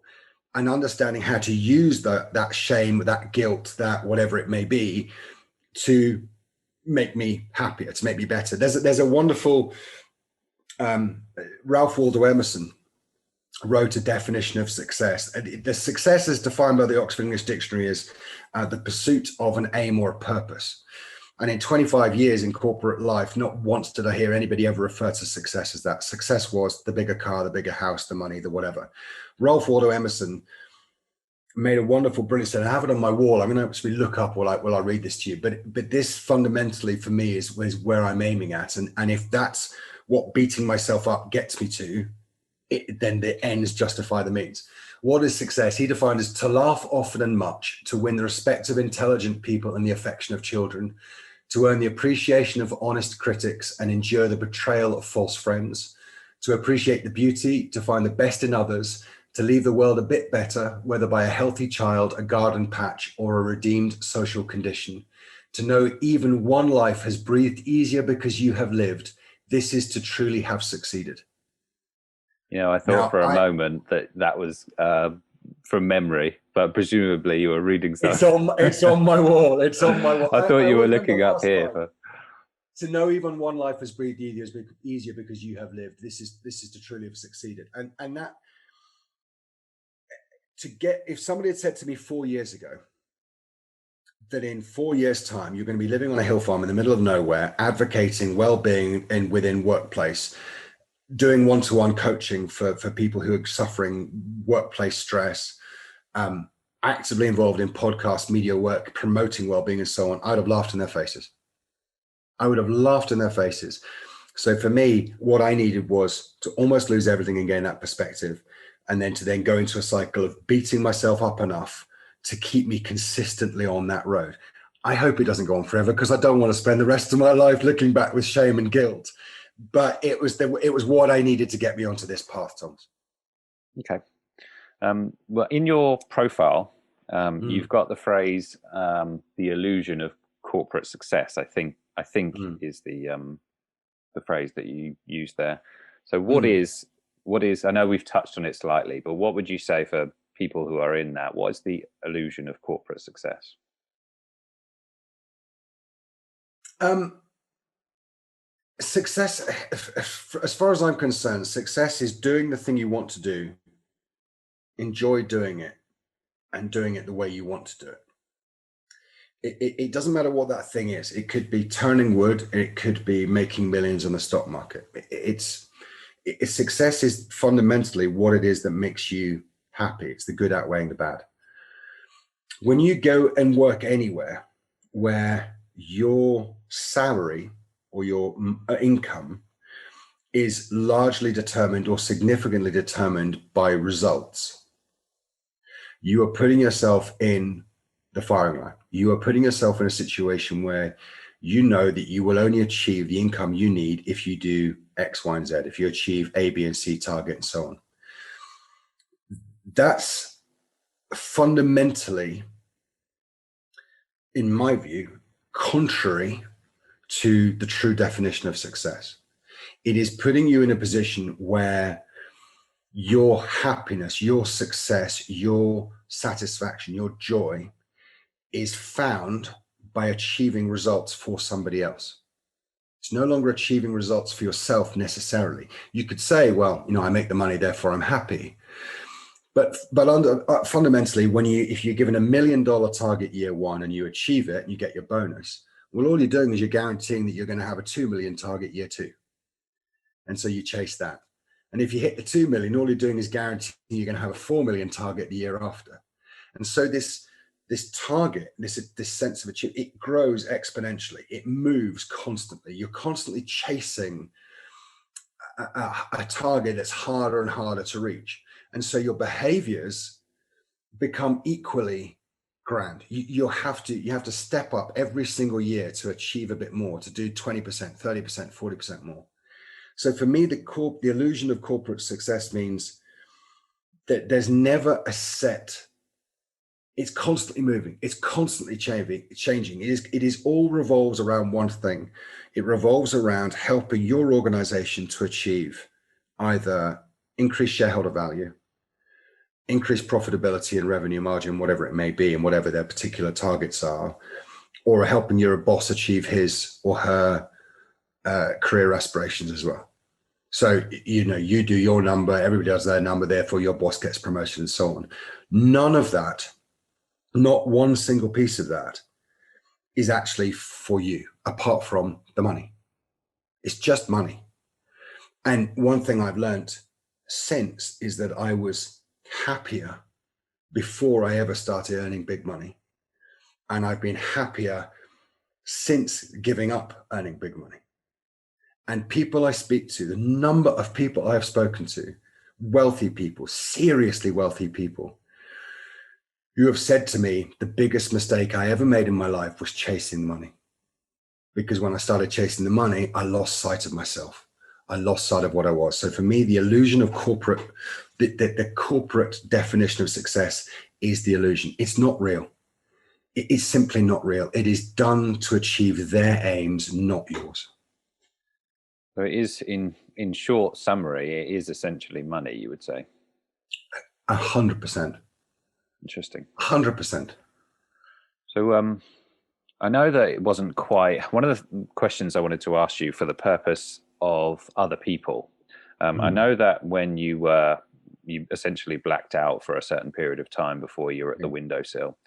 and understanding how to use that shame, that guilt, that whatever it may be, to make me happier, to make me better. There's a wonderful Ralph Waldo Emerson wrote a definition of success. The success is defined by the Oxford English Dictionary as the pursuit of an aim or a purpose. And in 25 years in corporate life, not once did I hear anybody ever refer to success as that. Success was the bigger car, the bigger house, the money, the whatever. Ralph Waldo Emerson made a wonderful, brilliant statement. I have it on my wall. I'm going to actually look up while I read this to you. But this fundamentally for me is where I'm aiming at. And if that's what beating myself up gets me to, then the ends justify the means. What is success? He defined as to laugh often and much, to win the respect of intelligent people and the affection of children, to earn the appreciation of honest critics and endure the betrayal of false friends, to appreciate the beauty, to find the best in others, to leave the world a bit better, whether by a healthy child, a garden patch, or a redeemed social condition, to know even one life has breathed easier because you have lived. This is to truly have succeeded. I thought for a moment that was from memory, but presumably you were reading something. It's on my wall. It's on my wall. I thought you were looking up here. But... To know even one life has breathed easier because you have lived. This is to truly have succeeded. And that, if somebody had said to me 4 years ago that in 4 years' time you're going to be living on a hill farm in the middle of nowhere, advocating well-being within workplace, doing one-to-one coaching for people who are suffering workplace stress, actively involved in podcast media work, promoting well-being and so on, I'd have laughed in their faces. I would have laughed in their faces. So for me, what I needed was to almost lose everything and gain that perspective, and then to go into a cycle of beating myself up enough to keep me consistently on that road. I hope it doesn't go on forever, because I don't want to spend the rest of my life looking back with shame and guilt. But it was what I needed to get me onto this path, Thomas. Okay. Well, in your profile, you've got the phrase "the illusion of corporate success." I think is the phrase that you used there. So, what is? I know we've touched on it slightly, but what would you say for people who are in that? What is the illusion of corporate success? Success, as far as I'm concerned, success is doing the thing you want to do, enjoy doing it, and doing it the way you want to do it. It doesn't matter what that thing is. It could be turning wood. It could be making millions on the stock market. Success is fundamentally what it is that makes you happy. It's the good outweighing the bad. When you go and work anywhere where your salary or your income is largely determined or significantly determined by results, you are putting yourself in the firing line. You are putting yourself in a situation where you know that you will only achieve the income you need if you do X, Y, and Z, if you achieve A, B, and C target and so on. That's fundamentally, in my view, contrary to the true definition of success. It is putting you in a position where your happiness, your success, your satisfaction, your joy is found by achieving results for somebody else. It's no longer achieving results for yourself necessarily. You could say, well, I make the money, therefore I'm happy. But fundamentally, if you're given $1 million target year one and you achieve it and you get your bonus, well, all you're doing is you're guaranteeing that you're going to have a 2 million target year two. And so you chase that. And if you hit the 2 million, all you're doing is guaranteeing you're going to have a 4 million target the year after. And so this target, this sense of achievement, it grows exponentially. It moves constantly. You're constantly chasing a target that's harder and harder to reach. And so your behaviors become equally grand. You have to step up every single year to achieve a bit more, to do 20%, 30%, 40% more. So for me, the illusion of corporate success means that there's never a set. It's constantly moving. It's constantly changing. It is all revolves around one thing. It revolves around helping your organization to achieve either increased shareholder value, increased profitability and revenue margin, whatever it may be, and whatever their particular targets are, or helping your boss achieve his or her career aspirations as well. So, you do your number, everybody does their number, therefore your boss gets promotion and so on. None of that, not one single piece of that, is actually for you, apart from the money. It's just money. And one thing I've learned since is that I was happier before I ever started earning big money. And I've been happier since giving up earning big money. And people I speak to, the number of people I have spoken to, wealthy people, seriously wealthy people, who have said to me, the biggest mistake I ever made in my life was chasing money. Because when I started chasing the money, I lost sight of myself. I lost sight of what I was. So for me, the illusion of corporate, the corporate definition of success is the illusion. It's not real. It is simply not real. It is done to achieve their aims, not yours. So it is, in short summary, it is essentially money, you would say. 100%. Interesting. 100%. So I know that it wasn't quite one of the questions I wanted to ask you for the purpose of other people. I know that when you essentially blacked out for a certain period of time before you were at the windowsill,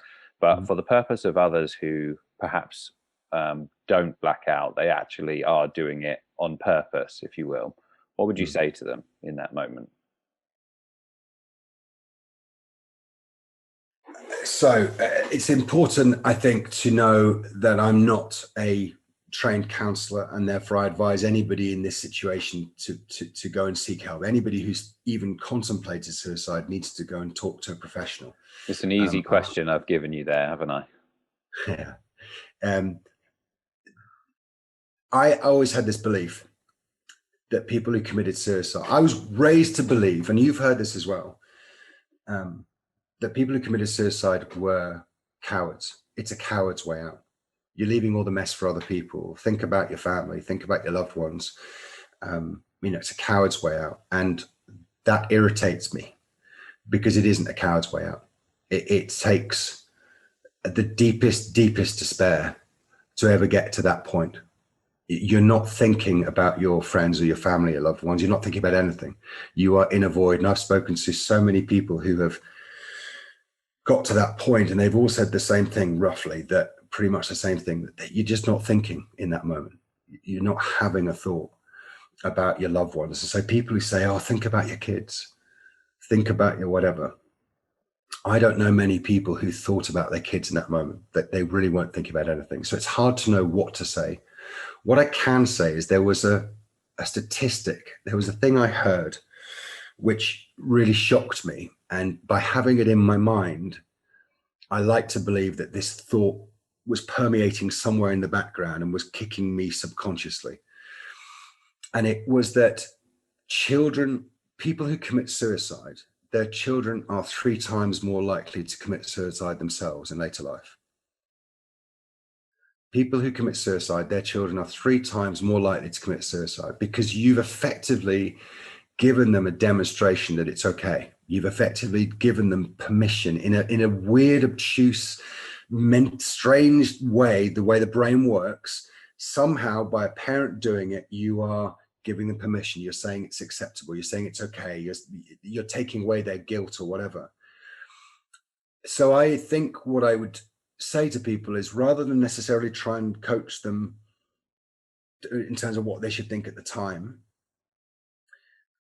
but for the purpose of others who perhaps don't black out, they actually are doing it on purpose, if you will. What would you say to them in that moment? So it's important, I think, to know that I'm not a trained counselor, and therefore I advise anybody in this situation to go and seek help. Anybody who's even contemplated suicide needs to go and talk to a professional. It's an easy question I've given you there, haven't I? Yeah. I always had this belief that people who committed suicide, I was raised to believe, and you've heard this as well, that people who committed suicide were cowards. It's a coward's way out. You're leaving all the mess for other people. Think about your family, think about your loved ones. It's a coward's way out. And that irritates me because it isn't a coward's way out. It takes the deepest despair to ever get to that point. You're not thinking about your friends or your family or loved ones. You're not thinking about anything. You are in a void. And I've spoken to so many people who have got to that point, and they've all said the same thing, roughly, that pretty much the same thing, that you're just not thinking in that moment. You're not having a thought. about your loved ones. So people who say, oh, think about your kids, think about your whatever. I don't know many people who thought about their kids in that moment, that they really weren't thinking about anything. So it's hard to know what to say. What I can say is there was a statistic, there was a thing I heard which really shocked me. And by having it in my mind, I like to believe that this thought was permeating somewhere in the background and was kicking me subconsciously. And it was that children, people who commit suicide, their children are 3 times more likely to commit suicide themselves in later life. People who commit suicide, their children are 3 times more likely to commit suicide because you've effectively given them a demonstration that it's okay. You've effectively given them permission in a weird, obtuse, strange way, the way the brain works. Somehow, by a parent doing it, you are giving them permission. You're saying it's acceptable. You're saying it's okay. You're taking away their guilt or whatever. So I think what I would say to people is, rather than necessarily try and coach them in terms of what they should think at the time,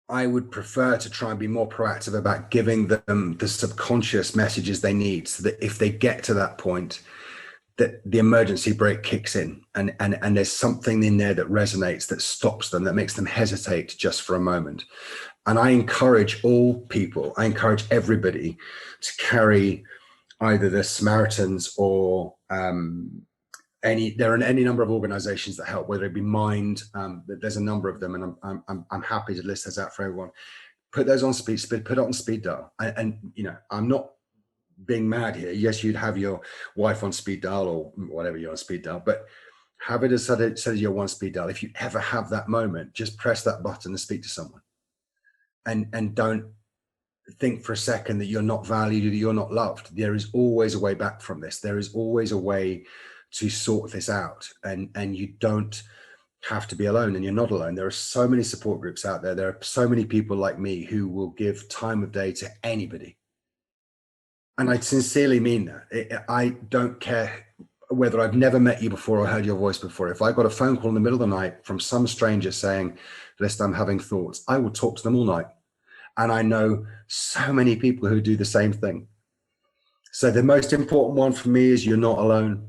I would prefer to try and be more proactive about giving them the subconscious messages they need, so that if they get to that point, that the emergency brake kicks in and there's something in there that resonates, that stops them, that makes them hesitate just for a moment. And I encourage all people, I encourage everybody to carry either the Samaritans or there are any number of organizations that help, whether it be Mind, there's a number of them, and I'm happy to list those out for everyone. Put those on speed, put it on speed dial. And you know, I'm not being mad here. Yes, you'd have your wife on speed dial or whatever you're on speed dial, but have it as set as your one speed dial. If you ever have that moment, just press that button and speak to someone. And don't think for a second that you're not valued or you're not loved. There is always a way back from this. There is always a way to sort this out, and you don't have to be alone, and you're not alone. There are so many support groups out there. There are so many people like me who will give time of day to anybody. And I sincerely mean that. I don't care whether I've never met you before or heard your voice before. If I got a phone call in the middle of the night from some stranger saying, listen, I'm having thoughts, I will talk to them all night. And I know so many people who do the same thing. So the most important one for me is, you're not alone.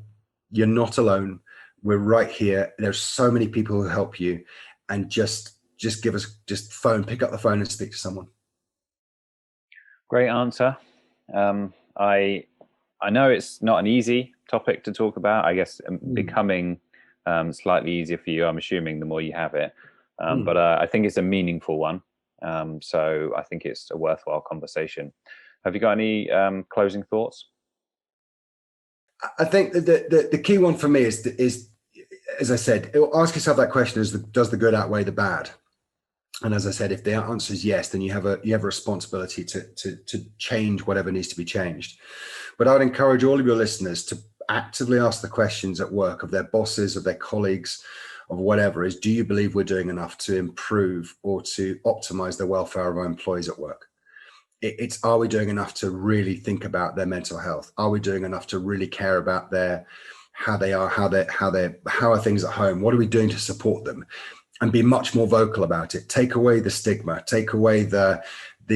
You're not alone. We're right here. There's so many people who help you. And just pick up the phone and speak to someone. Great answer. I know it's not an easy topic to talk about. I guess becoming slightly easier for you, I'm assuming, the more you have it. But I think it's a meaningful one. So I think it's a worthwhile conversation. Have you got any closing thoughts? I think the key one for me is, as I said, ask yourself that question: does the good outweigh the bad? And as I said, if the answer is yes, then you have a responsibility to change whatever needs to be changed. But I would encourage all of your listeners to actively ask the questions at work of their bosses, of their colleagues, of whatever, is, do you believe we're doing enough to improve or to optimize the welfare of our employees at work? It's, are we doing enough to really think about their mental health? Are we doing enough to really care about how are things at home? What are we doing to support them? And be much more vocal about it. Take away the stigma, take away the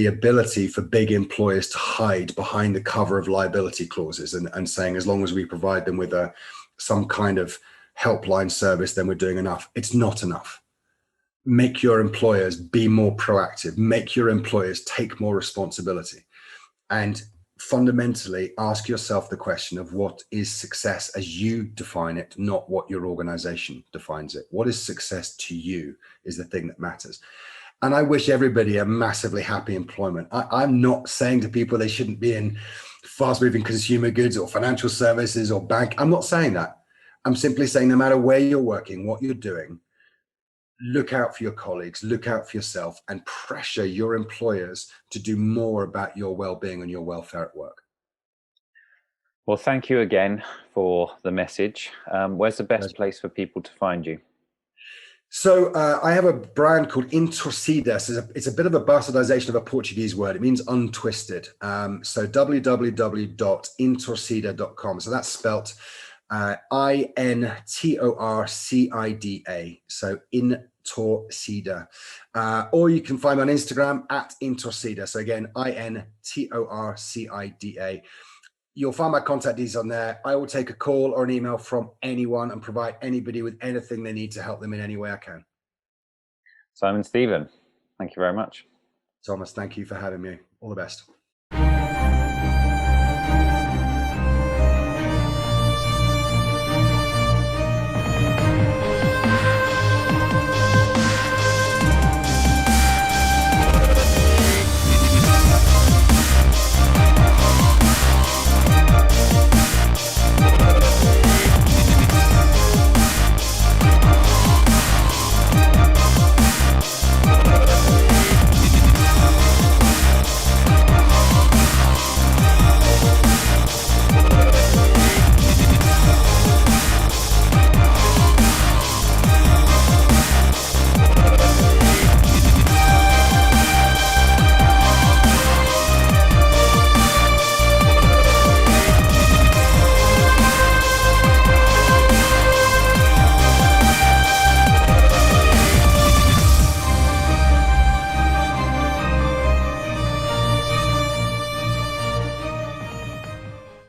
ability for big employers to hide behind the cover of liability clauses and saying, as long as we provide them with some kind of helpline service, then we're doing enough. It's not enough. Make your employers be more proactive. Make your employers take more responsibility. And fundamentally ask yourself the question of, what is success as you define it, not what your organization defines it. What is success to you is the thing that matters. And I wish everybody a massively happy employment. I'm not saying to people they shouldn't be in fast-moving consumer goods or financial services or bank. I'm not saying that. I'm simply saying, no matter where you're working, what you're doing, look out for your colleagues, look out for yourself, and pressure your employers to do more about your well-being and your welfare at work. Well, thank you again for the message. Where's the best place for people to find you? So I have a brand called Intorcida. It's a bit of a bastardization of a Portuguese word. It means untwisted. So www.intorcida.com. So that's spelt Intorcida. So Intorcida. Or you can find me on Instagram at Intorcida. So again, INTORCIDA. You'll find my contact details on there. I will take a call or an email from anyone and provide anybody with anything they need to help them in any way I can. Simon Stephen, thank you very much. Thomas, thank you for having me. All the best.